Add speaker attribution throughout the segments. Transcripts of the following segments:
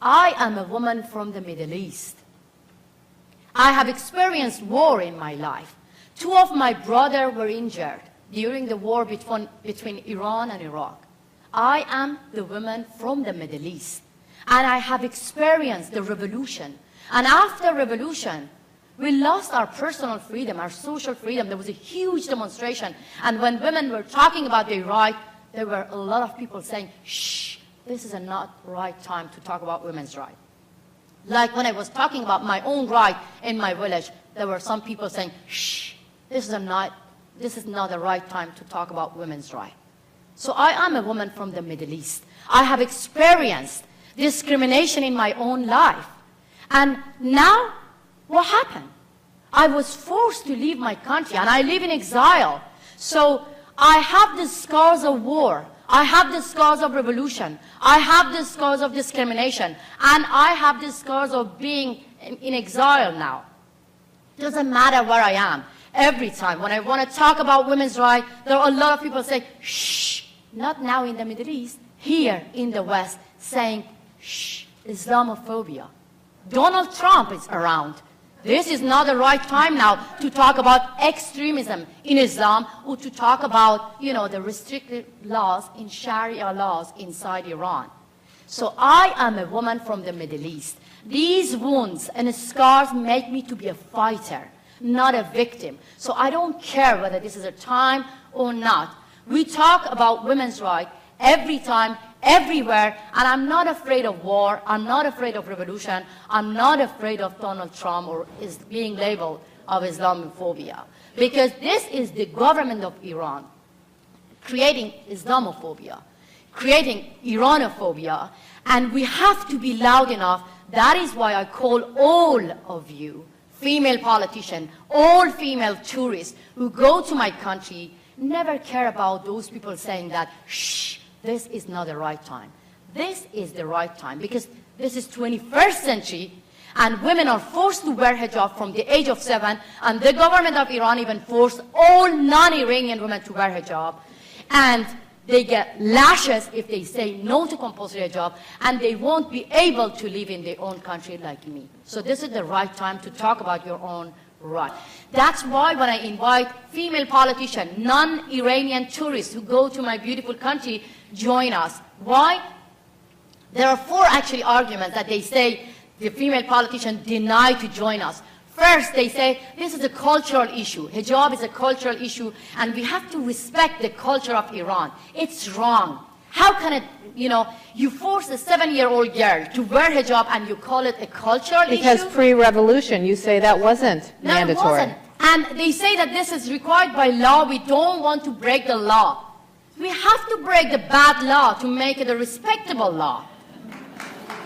Speaker 1: I am a woman from the Middle East. I have experienced war in my life. Two of my brothers were injured during the war between Iran and Iraq. I am the woman from the Middle East, and I have experienced the revolution. And after revolution, we lost our personal freedom, our social freedom. There was a huge demonstration, and when women were talking about their right, there were a lot of people saying, shh, this is not the right time to talk about women's rights. Like when I was talking about my own right in my village, there were some people saying, shh, this is not the right time to talk about women's rights. So I am a woman from the Middle East. I have experienced discrimination in my own life. And now, what happened? I was forced to leave my country, and I live in exile. So I have the scars of war. I have the scars of revolution. I have the scars of discrimination. And I have the scars of being in exile now. It doesn't matter where I am. Every time when I want to talk about women's rights, there are a lot of people saying, shh, not now in the Middle East, here in the West, saying, shh, Islamophobia. Donald Trump is around. This is not the right time now to talk about extremism in Islam or to talk about, the restrictive laws in Sharia laws inside Iran. So I am a woman from the Middle East. These wounds and scars make me to be a fighter, not a victim. So I don't care whether this is a time or not. We talk about women's rights every time, everywhere, and I'm not afraid of war. I'm not afraid of revolution. I'm not afraid of Donald Trump or is being labeled of Islamophobia. Because this is the government of Iran creating Islamophobia, creating Iranophobia, and we have to be loud enough. That is why I call all of you, female politicians, all female tourists who go to my country, never care about those people saying that, shh, this is not the right time. This is the right time because this is 21st century and women are forced to wear hijab from the age of 7, and the government of Iran even forced all non-Iranian women to wear hijab, and they get lashes if they say no to compulsory hijab, and they won't be able to live in their own country like me. So this is the right time to talk about your own right. That's why when I invite female politicians, non-Iranian tourists who go to my beautiful country, join us. Why? There are 4 actually arguments that they say the female politicians deny to join us. First, they say this is a cultural issue. Hijab is a cultural issue, and we have to respect the culture of Iran. It's wrong. How can it, you force a 7-year-old girl to wear hijab and you call it a cultural issue?
Speaker 2: Because pre-revolution, you say that wasn't mandatory.
Speaker 1: It wasn't. And they say that this is required by law. We don't want to break the law. We have to break the bad law to make it a respectable law.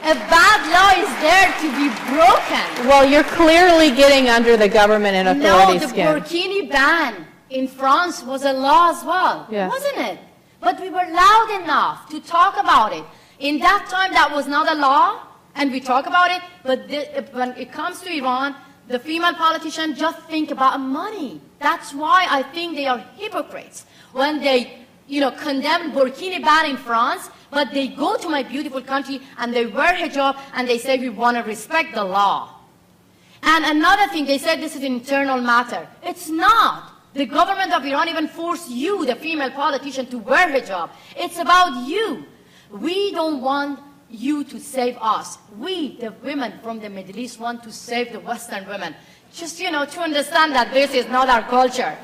Speaker 1: A bad law is there to be broken.
Speaker 2: Well, you're clearly getting under the government and authority skin.
Speaker 1: No, the burkini ban in France was a law as well, wasn't it? But we were loud enough to talk about it. In that time, that was not a law, and we talk about it, but when it comes to Iran, the female politicians just think about money. That's why I think they are hypocrites. When they, condemn burkini ban in France, but they go to my beautiful country and they wear hijab and they say we want to respect the law. And another thing, they said this is an internal matter. It's not. The government of Iran even forced you, the female politician, to wear hijab. It's about you. We don't want you to save us. We, the women from the Middle East, want to save the Western women. Just, to understand that this is not our culture.